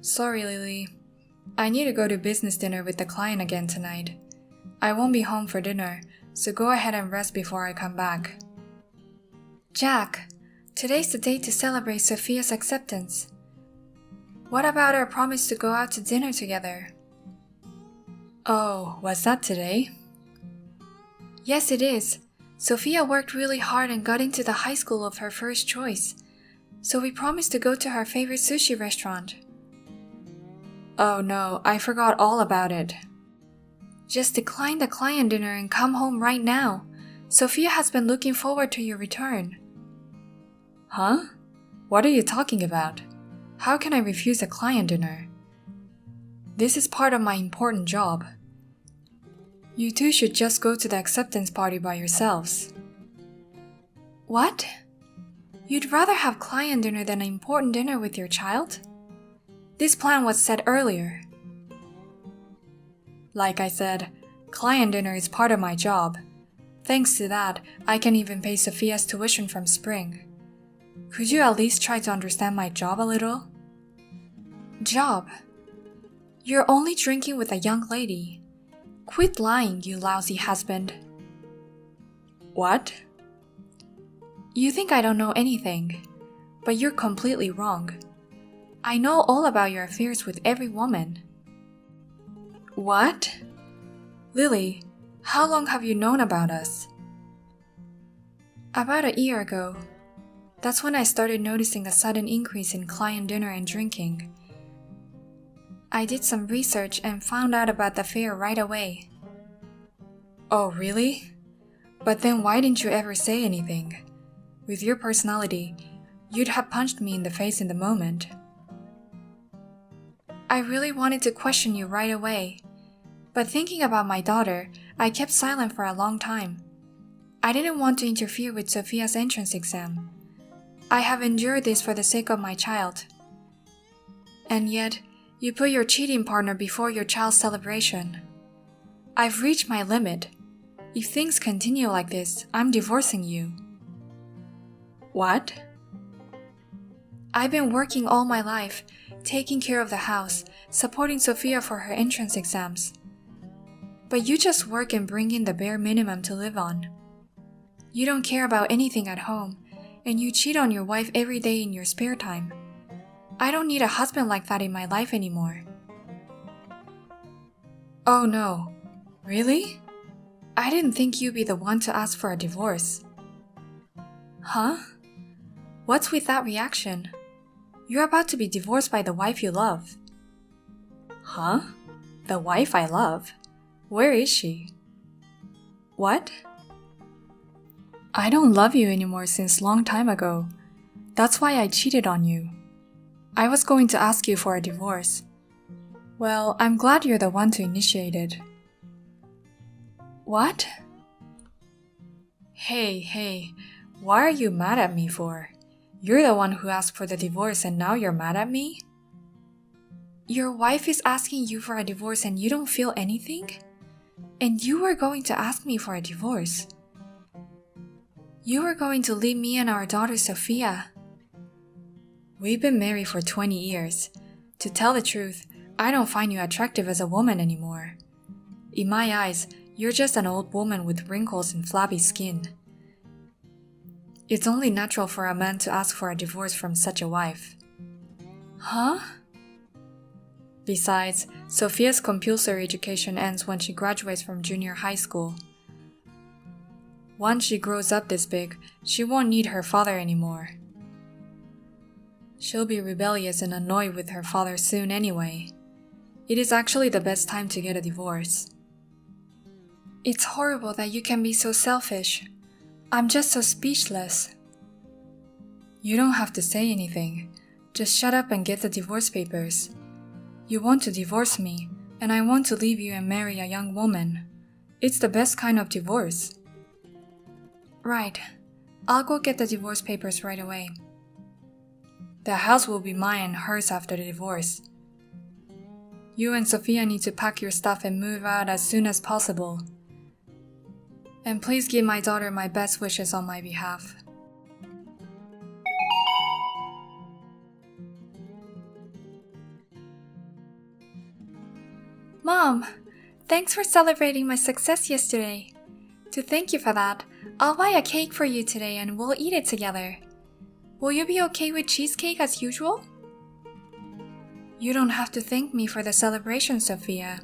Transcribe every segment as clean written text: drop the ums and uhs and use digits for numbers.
Sorry, Lily. I need to go to business dinner with the client again tonight. I won't be home for dinner, so go ahead and rest before I come back. Jack, today's the day to celebrate Sophia's acceptance. What about our promise to go out to dinner together? Oh, was that today? Yes, it is. Sophia worked really hard and got into the high school of her first choice, so we promised to go to her favorite sushi restaurant. Oh no, I forgot all about it. Just decline the client dinner and come home right now. Sophia has been looking forward to your return. Huh? What are you talking about? How can I refuse a client dinner? This is part of my important job. You two should just go to the acceptance party by yourselves. What? You'd rather have client dinner than an important dinner with your child? This plan was set earlier. Like I said, client dinner is part of my job. Thanks to that, I can even pay Sophia's tuition from spring. Could you at least try to understand my job a little? Job? You're only drinking with a young lady. Quit lying, you lousy husband. What? You think I don't know anything, but you're completely wrong. I know all about your affairs with every woman. What? Lily, how long have you known about us? About a year ago. That's when I started noticing a sudden increase in client dinner and drinking. I did some research and found out about the affair right away. Oh, really? But then why didn't you ever say anything? With your personality, you'd have punched me in the face in the moment. I really wanted to question you right away, but thinking about my daughter, I kept silent for a long time. I didn't want to interfere with Sophia's entrance exam. I have endured this for the sake of my child. And yet, you put your cheating partner before your child's celebration. I've reached my limit. If things continue like this, I'm divorcing you. What? I've been working all my life, taking care of the house, supporting Sophia for her entrance exams. But you just work and bring in the bare minimum to live on. You don't care about anything at home, and you cheat on your wife every day in your spare time. I don't need a husband like that in my life anymore. Oh no, really? I didn't think you'd be the one to ask for a divorce. Huh? What's with that reaction? You're about to be divorced by the wife you love. Huh? The wife I love? Where is she? What? I don't love you anymore since long time ago. That's why I cheated on you. I was going to ask you for a divorce. Well, I'm glad you're the one to initiate it. What? Hey, why are you mad at me for? You're the one who asked for the divorce and now you're mad at me? Your wife is asking you for a divorce and you don't feel anything? And you were going to ask me for a divorce. You were going to leave me and our daughter Sophia. We've been married for 20 years. To tell the truth, I don't find you attractive as a woman anymore. In my eyes, you're just an old woman with wrinkles and flabby skin. It's only natural for a man to ask for a divorce from such a wife. Huh? Besides, Sophia's compulsory education ends when she graduates from junior high school. Once she grows up this big, she won't need her father anymore. She'll be rebellious and annoyed with her father soon anyway. It is actually the best time to get a divorce. It's horrible that you can be so selfish. I'm just so speechless. You don't have to say anything. Just shut up and get the divorce papers. You want to divorce me, and I want to leave you and marry a young woman. It's the best kind of divorce. Right. I'll go get the divorce papers right away. The house will be mine and hers after the divorce. You and Sophia need to pack your stuff and move out as soon as possible. And please give my daughter my best wishes on my behalf. Mom, thanks for celebrating my success yesterday. To thank you for that, I'll buy a cake for you today and we'll eat it together. Will you be okay with cheesecake as usual? You don't have to thank me for the celebration, Sophia.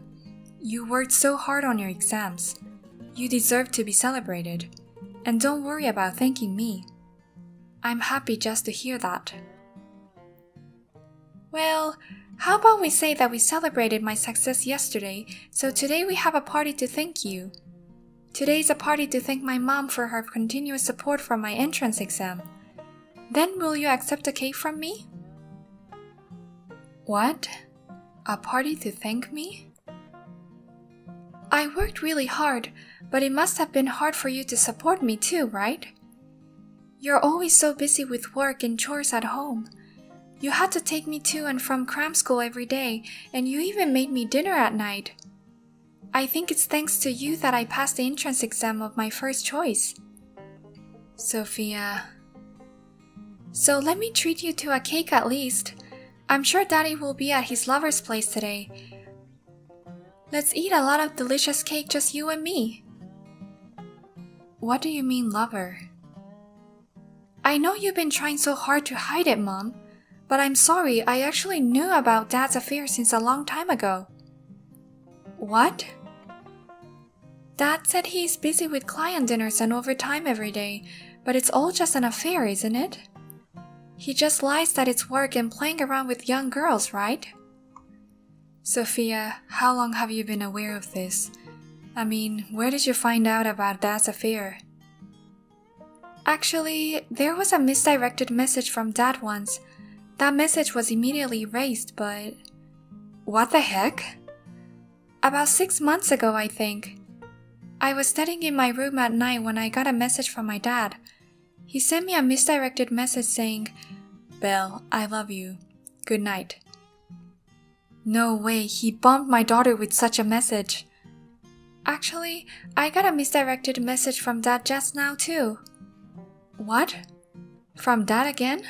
You worked so hard on your exams. You deserve to be celebrated. And don't worry about thanking me. I'm happy just to hear that. Well, how about we say that we celebrated my success yesterday, so today we have a party to thank you. Today's a party to thank my mom for her continuous support for my entrance exam. Then will you accept a cake from me? What? A party to thank me? I worked really hard, but it must have been hard for you to support me too, right? You're always so busy with work and chores at home. You had to take me to and from cram school every day, and you even made me dinner at night. I think it's thanks to you that I passed the entrance exam of my first choice. Sophia. So let me treat you to a cake at least. I'm sure Daddy will be at his lover's place today. Let's eat a lot of delicious cake, just you and me. What do you mean, lover? I know you've been trying so hard to hide it, Mom, but I'm sorry, I actually knew about Dad's affair since a long time ago. What? Dad said he's busy with client dinners and overtime every day, but it's all just an affair, isn't it? He just lies that it's work and playing around with young girls, right? Sophia, how long have you been aware of this? I mean, where did you find out about Dad's affair? Actually, there was a misdirected message from Dad once. That message was immediately erased, but... What the heck? About 6 months ago, I think. I was studying in my room at night when I got a message from my dad. He sent me a misdirected message saying, "Belle, I love you. Good night." No way, he bombed my daughter with such a message. Actually, I got a misdirected message from Dad just now too. What? From Dad again?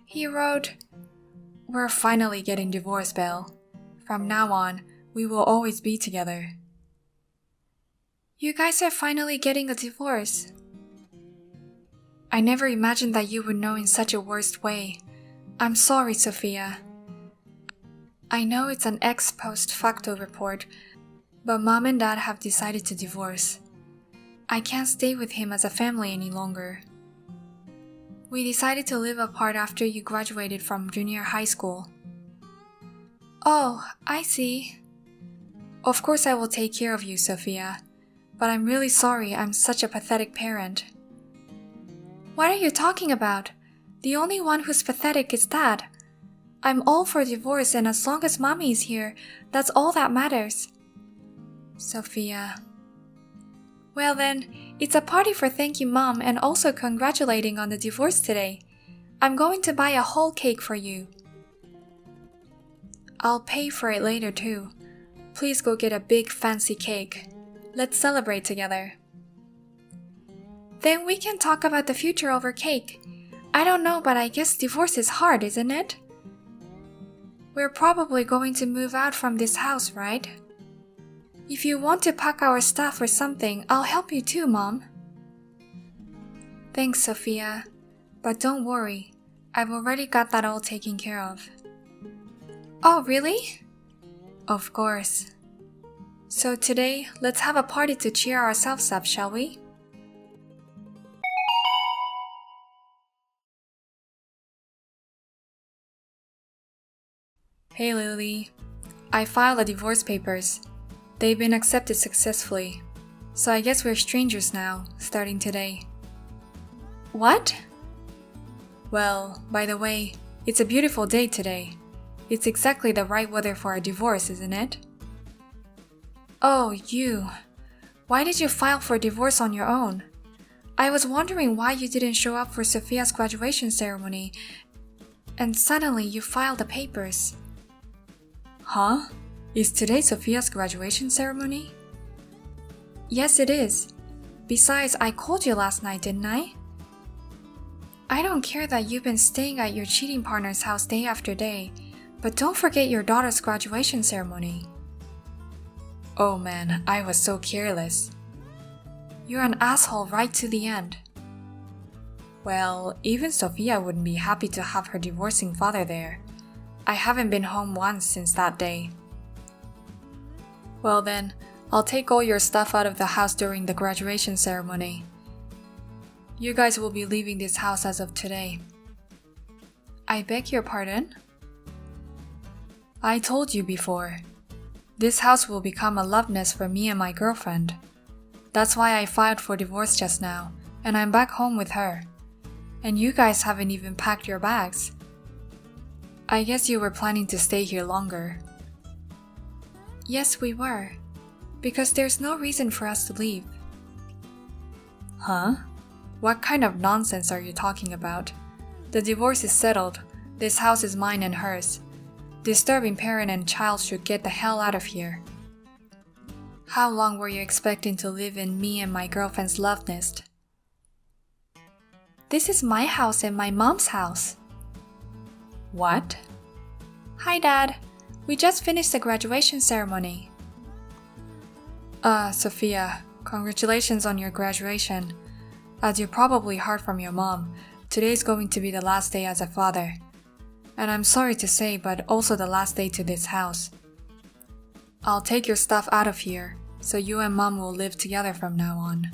He wrote, "We're finally getting divorced, Belle. From now on, we will always be together." You guys are finally getting a divorce. I never imagined that you would know in such a worst way. I'm sorry, Sophia. I know it's an ex post facto report, but Mom and Dad have decided to divorce. I can't stay with him as a family any longer. We decided to live apart after you graduated from junior high school. Oh, I see. Of course I will take care of you, Sophia. But I'm really sorry I'm such a pathetic parent. What are you talking about? The only one who's pathetic is Dad. I'm all for divorce, and as long as Mommy is here, that's all that matters. Sophia. Well then, it's a party for thanking Mom and also congratulating on the divorce today. I'm going to buy a whole cake for you. I'll pay for it later too. Please go get a big fancy cake. Let's celebrate together. Then we can talk about the future over cake. I don't know, but I guess divorce is hard, isn't it? We're probably going to move out from this house, right? If you want to pack our stuff or something, I'll help you too, Mom. Thanks, Sophia. But don't worry, I've already got that all taken care of. Oh, really? Of course. So today, let's have a party to cheer ourselves up, shall we? Hey Lily, I filed the divorce papers. They've been accepted successfully. So I guess we're strangers now, starting today. What? Well, by the way, it's a beautiful day today. It's exactly the right weather for a divorce, isn't it? Oh, you. Why did you file for divorce on your own? I was wondering why you didn't show up for Sophia's graduation ceremony, and suddenly you filed the papers. Huh? Is today Sophia's graduation ceremony? Yes, it is. Besides, I called you last night, didn't I? I don't care that you've been staying at your cheating partner's house day after day, but don't forget your daughter's graduation ceremony. Oh man, I was so careless. You're an asshole right to the end. Well, even Sophia wouldn't be happy to have her divorcing father there. I haven't been home once since that day. Well then, I'll take all your stuff out of the house during the graduation ceremony. You guys will be leaving this house as of today. I beg your pardon? I told you before. This house will become a love nest for me and my girlfriend. That's why I filed for divorce just now, and I'm back home with her. And you guys haven't even packed your bags. I guess you were planning to stay here longer. Yes, we were. Because there's no reason for us to leave. Huh? What kind of nonsense are you talking about? The divorce is settled. This house is mine and hers. Disturbing parent and child should get the hell out of here. How long were you expecting to live in me and my girlfriend's love nest? This is my house and my mom's house. What? Hi, Dad. We just finished the graduation ceremony. Sophia, congratulations on your graduation. As you probably heard from your mom, today's going to be the last day as a father. And I'm sorry to say, but also the last day to this house. I'll take your stuff out of here, so you and Mom will live together from now on.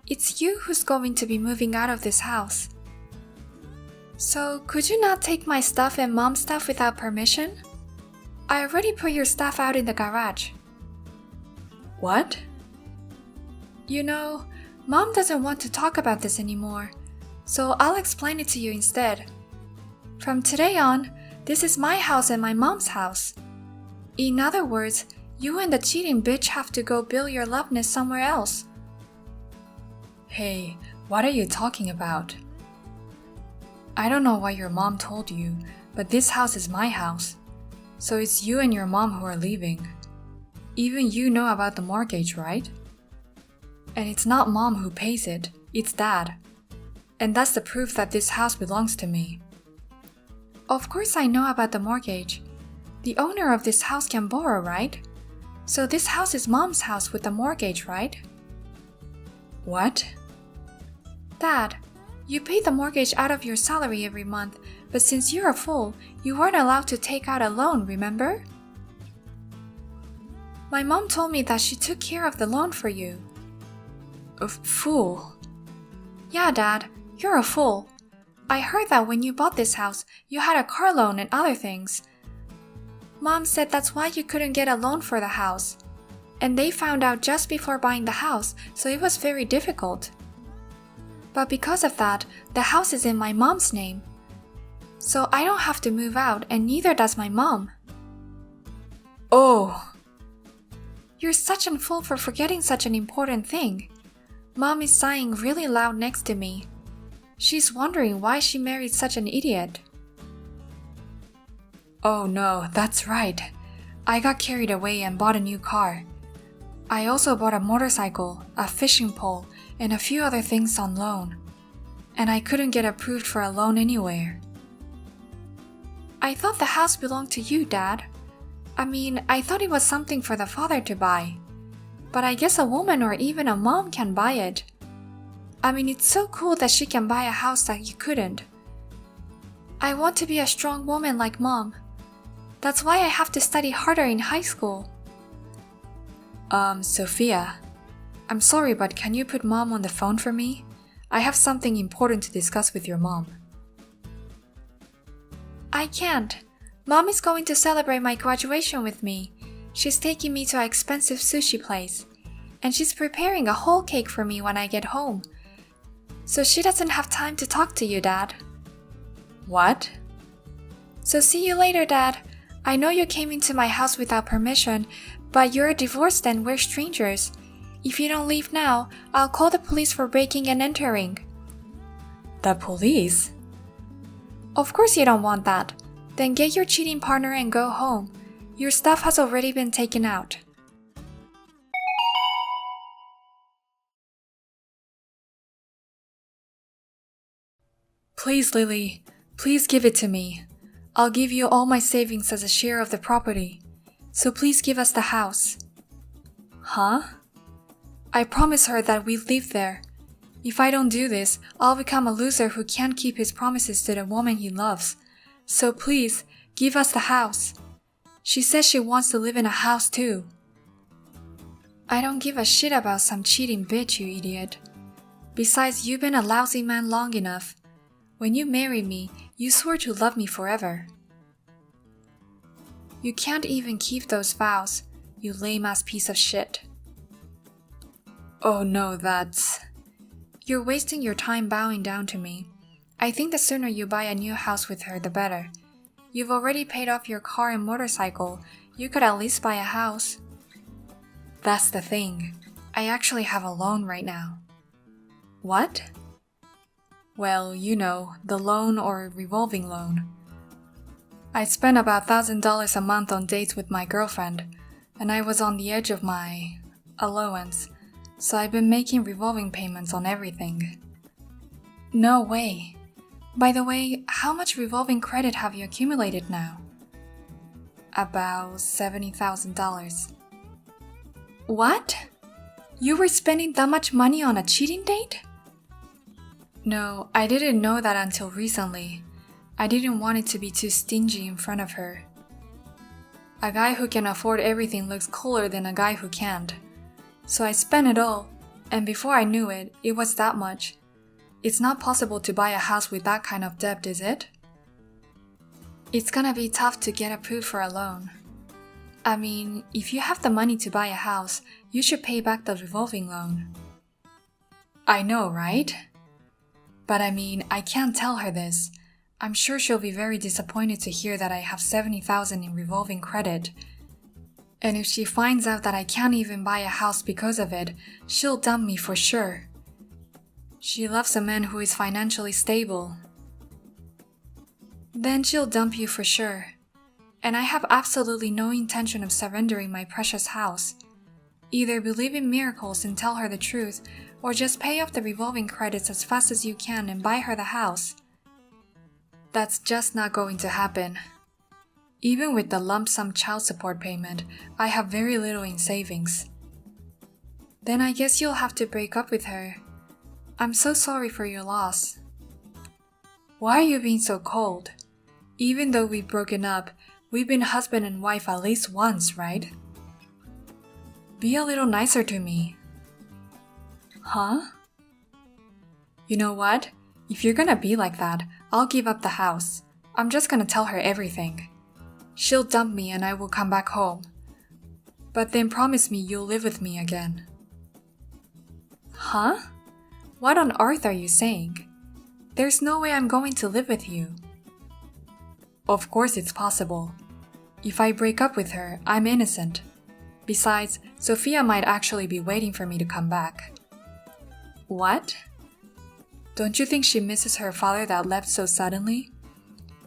It's you who's going to be moving out of this house. So, could you not take my stuff and Mom's stuff without permission? I already put your stuff out in the garage. What? You know, Mom doesn't want to talk about this anymore, so I'll explain it to you instead. From today on, this is my house and my mom's house. In other words, you and the cheating bitch have to go build your love nest somewhere else. Hey, what are you talking about? I don't know what your mom told you, but this house is my house. So it's you and your mom who are leaving. Even you know about the mortgage, right? And it's not Mom who pays it, it's Dad. And that's the proof that this house belongs to me. Of course I know about the mortgage. The owner of this house can borrow, right? So this house is Mom's house with the mortgage, right? What? Dad, you pay the mortgage out of your salary every month, but since you're a fool, you weren't allowed to take out a loan, remember? My mom told me that she took care of the loan for you. A fool? Yeah, Dad, you're a fool. I heard that when you bought this house, you had a car loan and other things. Mom said that's why you couldn't get a loan for the house. And they found out just before buying the house, so it was very difficult. But because of that, the house is in my mom's name. So I don't have to move out, and neither does my mom. Oh! You're such a fool for forgetting such an important thing. Mom is sighing really loud next to me. She's wondering why she married such an idiot. Oh no, that's right. I got carried away and bought a new car. I also bought a motorcycle, a fishing pole, and a few other things on loan. And I couldn't get approved for a loan anywhere. I thought the house belonged to you, Dad. I thought it was something for the father to buy. But I guess a woman or even a mom can buy it. It's so cool that she can buy a house that you couldn't. I want to be a strong woman like Mom. That's why I have to study harder in high school. Sophia, I'm sorry, but can you put Mom on the phone for me? I have something important to discuss with your mom. I can't. Mom is going to celebrate my graduation with me. She's taking me to an expensive sushi place. And she's preparing a whole cake for me when I get home. So she doesn't have time to talk to you, Dad. What? So see you later, Dad. I know you came into my house without permission, but you're divorced and we're strangers. If you don't leave now, I'll call the police for breaking and entering. The police? Of course you don't want that. Then get your cheating partner and go home. Your stuff has already been taken out. Please, Lily. Please give it to me. I'll give you all my savings as a share of the property. So please give us the house. Huh? I promised her that we'd live there. If I don't do this, I'll become a loser who can't keep his promises to the woman he loves. So please, give us the house. She says she wants to live in a house too. I don't give a shit about some cheating bitch, you idiot. Besides, you've been a lousy man long enough. When you married me, you swore to love me forever. You can't even keep those vows, you lame-ass piece of shit. Oh no, that's... You're wasting your time bowing down to me. I think the sooner you buy a new house with her, the better. You've already paid off your car and motorcycle. You could at least buy a house. That's the thing. I actually have a loan right now. What? Well, you know, the loan or revolving loan. I spent about $1,000 a month on dates with my girlfriend, and I was on the edge of my allowance, so I've been making revolving payments on everything. No way. By the way, how much revolving credit have you accumulated now? About $70,000. What? You were spending that much money on a cheating date? No, I didn't know that until recently. I didn't want it to be too stingy in front of her. A guy who can afford everything looks cooler than a guy who can't. So I spent it all, and before I knew it, it was that much. It's not possible to buy a house with that kind of debt, is it? It's gonna be tough to get approved for a loan. I mean, if you have the money to buy a house, you should pay back the revolving loan. I know, right? But I mean, I can't tell her this. I'm sure she'll be very disappointed to hear that I have $70,000 in revolving credit. And if she finds out that I can't even buy a house because of it, she'll dump me for sure. She loves a man who is financially stable. Then she'll dump you for sure. And I have absolutely no intention of surrendering my precious house. Either believe in miracles and tell her the truth, or just pay off the revolving credits as fast as you can and buy her the house. That's just not going to happen. Even with the lump sum child support payment, I have very little in savings. Then I guess you'll have to break up with her. I'm so sorry for your loss. Why are you being so cold? Even though we've broken up, we've been husband and wife at least once, right? Be a little nicer to me. Huh? You know what? If you're gonna be like that, I'll give up the house. I'm just gonna tell her everything. She'll dump me and I will come back home. But then promise me you'll live with me again. Huh? What on earth are you saying? There's no way I'm going to live with you. Of course it's possible. If I break up with her, I'm innocent. Besides, Sophia might actually be waiting for me to come back. What? Don't you think she misses her father that left so suddenly?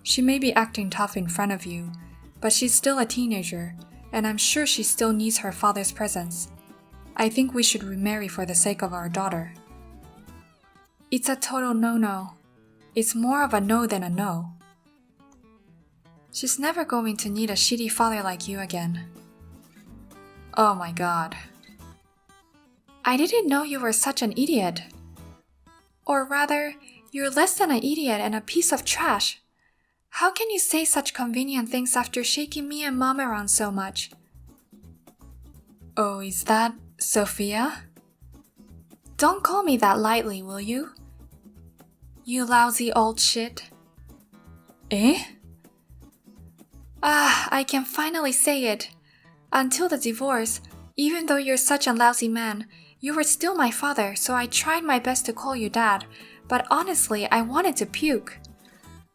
She may be acting tough in front of you, but she's still a teenager, and I'm sure she still needs her father's presence. I think we should remarry for the sake of our daughter. It's a total no-no. It's more of a no than a no. She's never going to need a shitty father like you again. Oh my god. I didn't know you were such an idiot. Or rather, you're less than an idiot and a piece of trash. How can you say such convenient things after shaking me and Mom around so much? Oh, is that Sophia? Don't call me that lightly, will you? You lousy old shit. Eh? I can finally say it. Until the divorce, even though you're such a lousy man, you were still my father, so I tried my best to call you Dad, but honestly, I wanted to puke.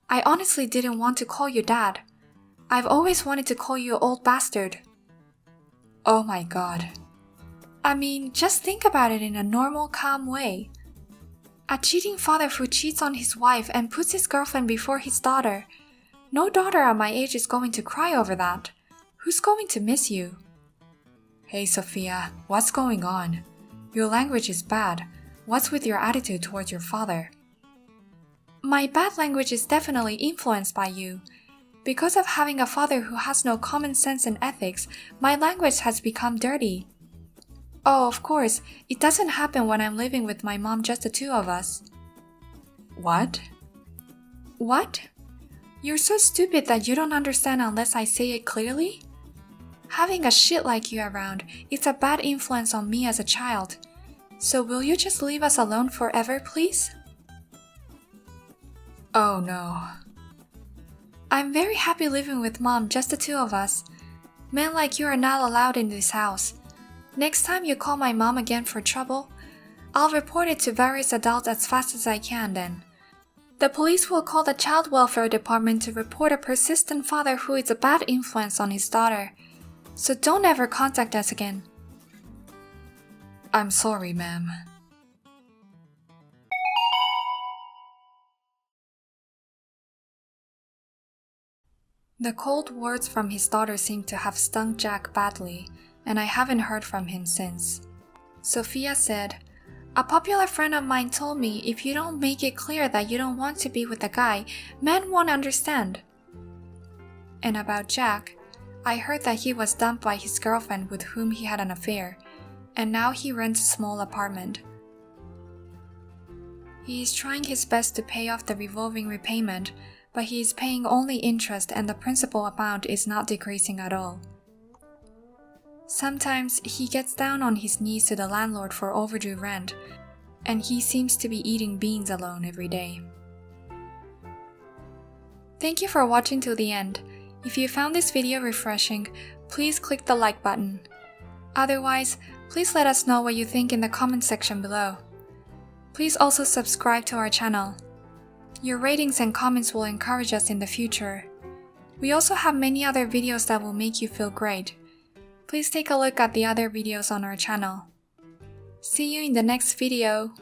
I honestly didn't want to call you Dad. I've always wanted to call you old bastard. Oh my god. I mean, just think about it in a normal, calm way. A cheating father who cheats on his wife and puts his girlfriend before his daughter. No daughter at my age is going to cry over that. Who's going to miss you? Hey Sophia, what's going on? Your language is bad. What's with your attitude towards your father? My bad language is definitely influenced by you. Because of having a father who has no common sense and ethics, my language has become dirty. Oh, of course, it doesn't happen when I'm living with my mom, just the two of us. What? What? You're so stupid that you don't understand unless I say it clearly? Having a shit like you around, it's a bad influence on me as a child. So will you just leave us alone forever, please? Oh no. I'm very happy living with mom, just the two of us. Men like you are not allowed in this house. Next time you call my mom again for trouble, I'll report it to various adults as fast as I can then. The police will call the child welfare department to report a persistent father who is a bad influence on his daughter. So don't ever contact us again. I'm sorry, ma'am. The cold words from his daughter seemed to have stung Jack badly, and I haven't heard from him since. Sophia said, "A popular friend of mine told me if you don't make it clear that you don't want to be with a guy, men won't understand." And about Jack, I heard that he was dumped by his girlfriend with whom he had an affair, and now he rents a small apartment. He is trying his best to pay off the revolving repayment, but he is paying only interest and the principal amount is not decreasing at all. Sometimes he gets down on his knees to the landlord for overdue rent, and he seems to be eating beans alone every day. Thank you for watching till the end. If you found this video refreshing, please click the like button. Otherwise, please let us know what you think in the comment section below. Please also subscribe to our channel. Your ratings and comments will encourage us in the future. We also have many other videos that will make you feel great. Please take a look at the other videos on our channel. See you in the next video.